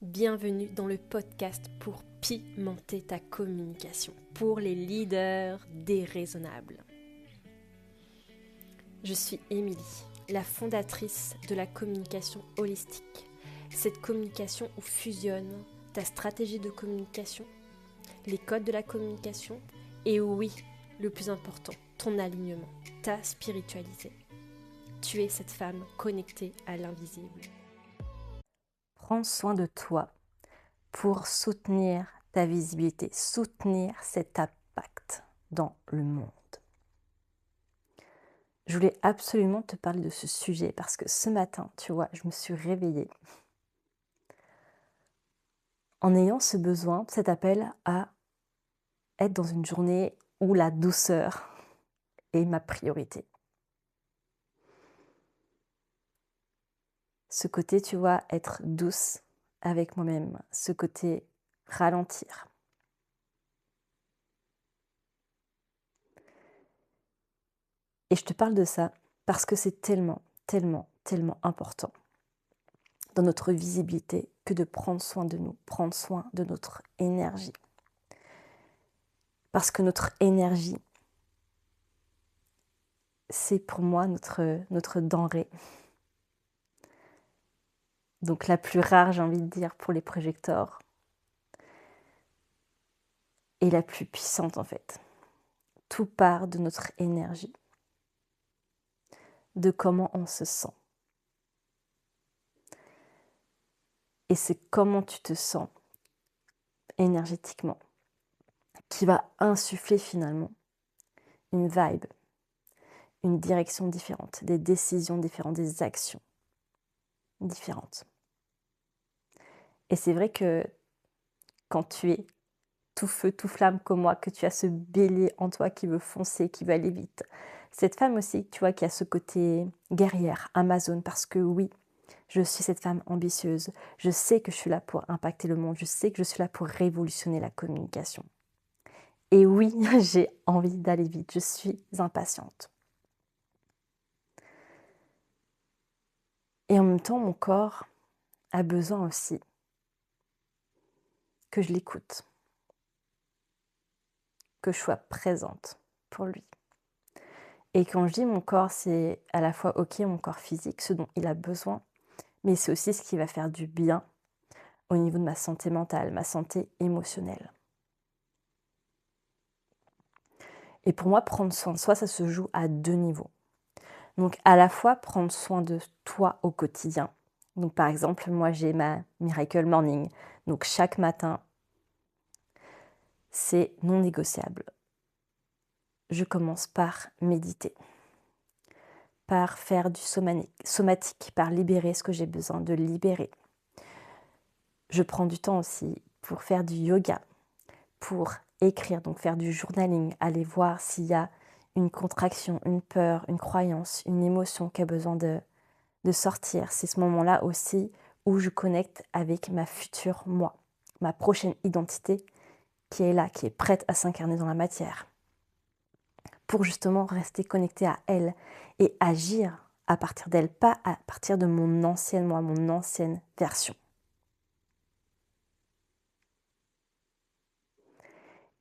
Bienvenue dans le podcast pour pimenter ta communication, pour les leaders déraisonnables. Je suis Émilie, la fondatrice de la communication holistique. Cette communication où fusionne ta stratégie de communication, les codes de la communication et oui, le plus important, ton alignement, ta spiritualité. Tu es cette femme connectée à l'invisible. Prends soin de toi pour soutenir ta visibilité, soutenir cet impact dans le monde. Je voulais absolument te parler de ce sujet parce que ce matin, tu vois, je me suis réveillée en ayant ce besoin, cet appel à être dans une journée où la douceur est ma priorité. Ce côté, tu vois, être douce avec moi-même, ce côté ralentir. Et je te parle de ça parce que c'est tellement important dans notre visibilité que de prendre soin de nous, prendre soin de notre énergie. Parce que notre énergie, c'est pour moi notre denrée. Donc la plus rare, j'ai envie de dire, pour les projecteurs. Et la plus puissante en fait. Tout part de notre énergie. De comment on se sent. Et c'est comment tu te sens énergétiquement qui va insuffler finalement une vibe, une direction différente, des décisions différentes, des actions différentes. Et c'est vrai que quand tu es tout feu, tout flamme comme moi, que tu as ce bélier en toi qui veut foncer, qui veut aller vite, cette femme aussi, tu vois, qui a ce côté guerrière, Amazon, parce que oui, je suis cette femme ambitieuse, je sais que je suis là pour impacter le monde, je sais que je suis là pour révolutionner la communication. Et oui, j'ai envie d'aller vite, je suis impatiente. Et en même temps, mon corps a besoin aussi que je l'écoute, que je sois présente pour lui. Et quand je dis mon corps, c'est à la fois ok, mon corps physique, ce dont il a besoin, mais c'est aussi ce qui va faire du bien au niveau de ma santé mentale, ma santé émotionnelle. Et pour moi, prendre soin de soi, ça se joue à deux niveaux. Donc à la fois prendre soin de toi au quotidien. Donc par exemple, moi j'ai ma Miracle Morning. Donc chaque matin, c'est non négociable. Je commence par méditer, par faire du somatique, par libérer ce que j'ai besoin de libérer. Je prends du temps aussi pour faire du yoga, pour écrire, donc faire du journaling, aller voir s'il y a une contraction, une peur, une croyance, une émotion qui a besoin de sortir. C'est ce moment-là aussi où je connecte avec ma future moi, ma prochaine identité qui est là, qui est prête à s'incarner dans la matière, pour justement rester connectée à elle et agir à partir d'elle, pas à partir de mon ancienne moi, mon ancienne version.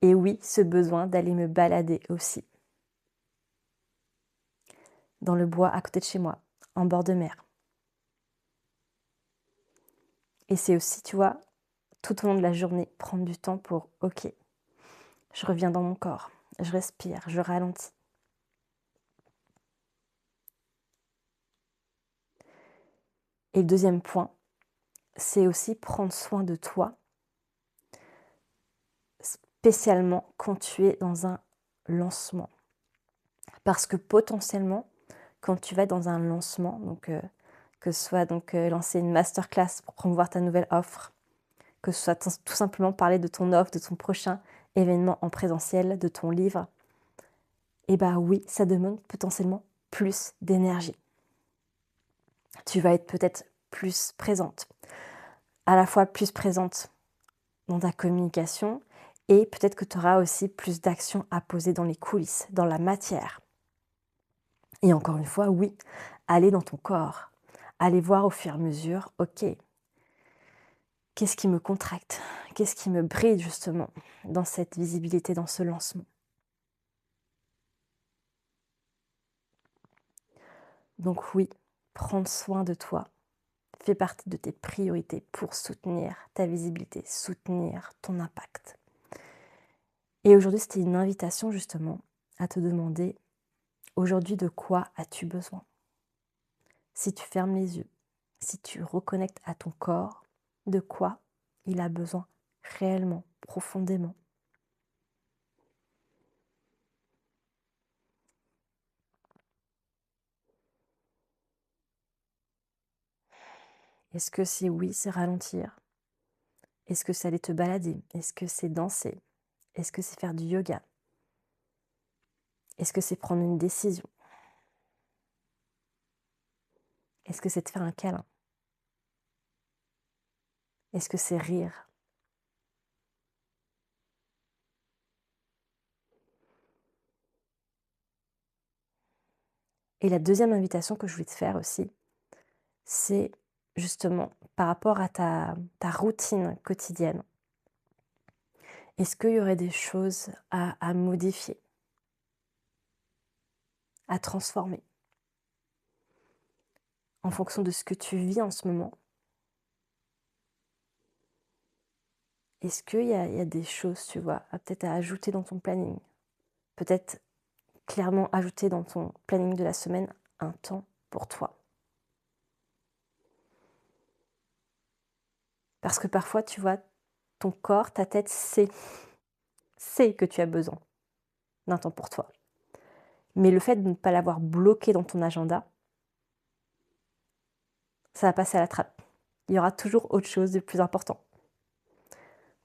Et oui, ce besoin d'aller me balader aussi. Dans le bois à côté de chez moi, en bord de mer. Et c'est aussi, tu vois, tout au long de la journée, prendre du temps pour, ok, je reviens dans mon corps, je respire, je ralentis. Et le deuxième point, c'est aussi prendre soin de toi, spécialement quand tu es dans un lancement. Parce que potentiellement, quand tu vas dans un lancement, donc que ce soit lancer une masterclass pour promouvoir ta nouvelle offre, que ce soit tout simplement parler de ton offre, de ton prochain événement en présentiel, de ton livre, et bah oui, ça demande potentiellement plus d'énergie. Tu vas être peut-être plus présente, à la fois plus présente dans ta communication et peut-être que tu auras aussi plus d'actions à poser dans les coulisses, dans la matière. Et encore une fois, oui, aller dans ton corps, aller voir au fur et à mesure, ok, Qu'est-ce qui me contracte? Qu'est-ce qui me bride justement dans cette visibilité, dans ce lancement? Donc oui, prendre soin de toi fait partie de tes priorités pour soutenir ta visibilité, soutenir ton impact. Et aujourd'hui, c'était une invitation justement à te demander, aujourd'hui, de quoi as-tu besoin? Si tu fermes les yeux, si tu reconnectes à ton corps, de quoi il a besoin réellement, profondément. Est-ce que si oui, c'est ralentir? Est-ce que c'est aller te balader? Est-ce que c'est danser? Est-ce que c'est faire du yoga? Est-ce que c'est prendre une décision? Est-ce que c'est te faire un câlin? Est-ce que c'est rire? Et la deuxième invitation que je voulais te faire aussi, c'est justement par rapport à ta routine quotidienne. Est-ce qu'il y aurait des choses à modifier, à transformer en fonction de ce que tu vis en ce moment? Est-ce qu'il y a des choses, tu vois, peut-être à ajouter dans ton planning? Peut-être clairement ajouter dans ton planning de la semaine un temps pour toi. Parce que parfois, tu vois, ton corps, ta tête sait que tu as besoin d'un temps pour toi. Mais le fait de ne pas l'avoir bloqué dans ton agenda, ça va passer à la trappe. Il y aura toujours autre chose de plus important.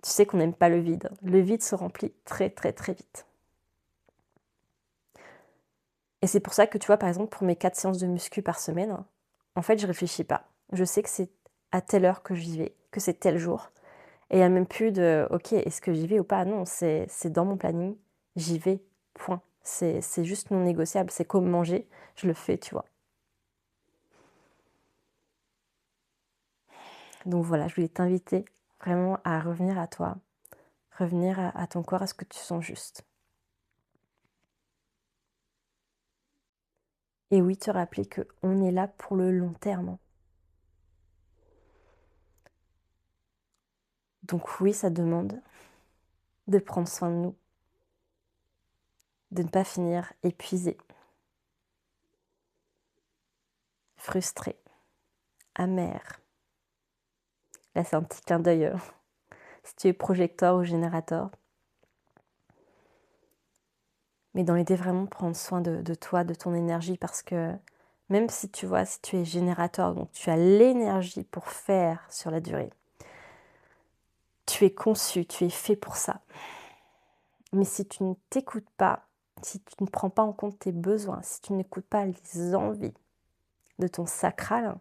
Tu sais qu'on n'aime pas le vide. Le vide se remplit très très très vite. Et c'est pour ça que tu vois, par exemple, pour mes 4 séances de muscu par semaine, en fait, je réfléchis pas. Je sais que c'est à telle heure que j'y vais, que c'est tel jour. Et il n'y a même plus de « ok, est-ce que j'y vais ou pas ?» Non, c'est dans mon planning, j'y vais, point. C'est juste non négociable, c'est comme manger, je le fais, tu vois. Donc voilà, je voulais t'inviter vraiment à revenir à toi, revenir à ton corps, à ce que tu sens juste. Et oui, te rappeler qu'on est là pour le long terme. Donc oui, ça demande de prendre soin de nous, de ne pas finir épuisé, frustré, amer. Là, c'est un petit clin d'œil si tu es projecteur ou générateur. Mais dans l'idée, vraiment prendre soin de toi, de ton énergie, parce que même si tu vois, si tu es générateur, donc tu as l'énergie pour faire sur la durée, tu es conçu, tu es fait pour ça. Mais si tu ne t'écoutes pas, si tu ne prends pas en compte tes besoins, si tu n'écoutes pas les envies de ton sacral,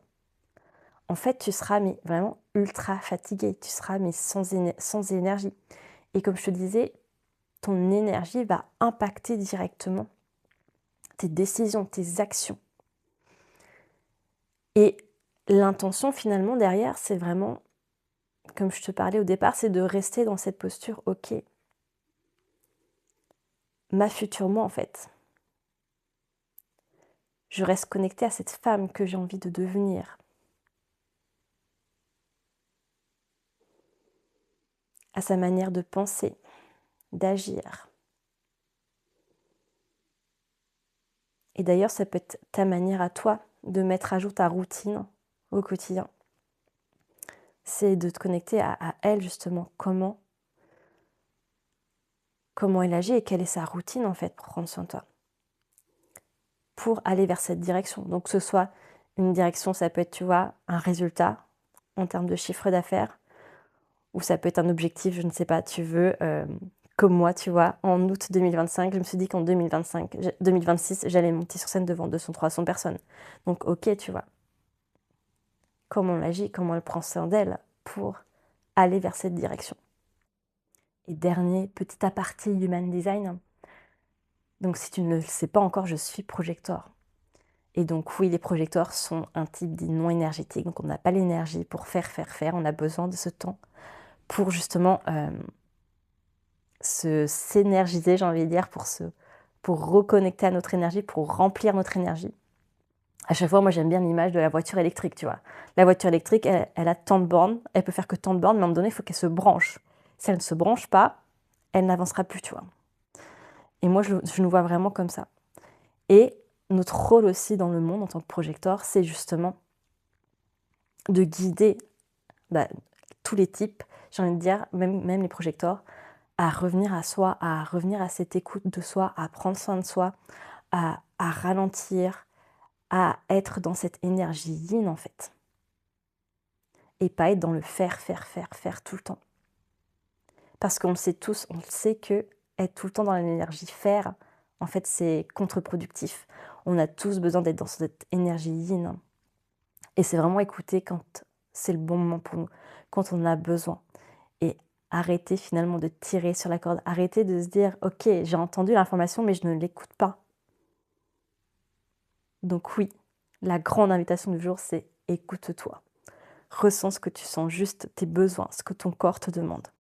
en fait, tu seras mais vraiment ultra fatigué, tu seras mais sans énergie. Et comme je te disais, ton énergie va impacter directement tes décisions, tes actions. Et l'intention finalement derrière, c'est vraiment, comme je te parlais au départ, c'est de rester dans cette posture, ok, ma future moi en fait. Je reste connectée à cette femme que j'ai envie de devenir, à sa manière de penser, d'agir. Et d'ailleurs, ça peut être ta manière à toi de mettre à jour ta routine au quotidien. C'est de te connecter à elle justement, comment elle agit et quelle est sa routine en fait pour prendre soin de toi. Pour aller vers cette direction. Donc que ce soit une direction, ça peut être, tu vois, un résultat en termes de chiffre d'affaires, ou ça peut être un objectif, je ne sais pas, tu veux, comme moi, tu vois, en août 2025, je me suis dit qu'en 2026, j'allais monter sur scène devant 200-300 personnes. Donc ok, tu vois, comment elle agit, comment elle prend soin d'elle pour aller vers cette direction. Et dernier petit aparté Human Design. Donc si tu ne le sais pas encore, je suis projecteur. Et donc oui, les projecteurs sont un type dit non énergétique, donc on n'a pas l'énergie pour faire, on a besoin de ce temps pour justement s'énergiser, j'ai envie de dire, pour reconnecter à notre énergie, pour remplir notre énergie. À chaque fois, moi, j'aime bien l'image de la voiture électrique, tu vois. La voiture électrique, elle a tant de bornes, elle peut faire que tant de bornes, mais à un moment donné, il faut qu'elle se branche. Si elle ne se branche pas, elle n'avancera plus, tu vois. Et moi, je nous vois vraiment comme ça. Et notre rôle aussi dans le monde en tant que projecteur, c'est justement de guider tous les types, j'ai envie de dire, même les projecteurs, à revenir à soi, à revenir à cette écoute de soi, à prendre soin de soi, à ralentir, à être dans cette énergie yin en fait. Et pas être dans le faire tout le temps. Parce qu'on le sait tous, on le sait que être tout le temps dans l'énergie faire, en fait, c'est contre-productif. On a tous besoin d'être dans cette énergie yin. Et c'est vraiment écouter quand c'est le bon moment pour nous, quand on en a besoin. Et arrêter finalement de tirer sur la corde. Arrêter de se dire, ok, j'ai entendu l'information, mais je ne l'écoute pas. Donc oui, la grande invitation du jour, c'est écoute-toi. Ressens ce que tu sens, juste tes besoins, ce que ton corps te demande.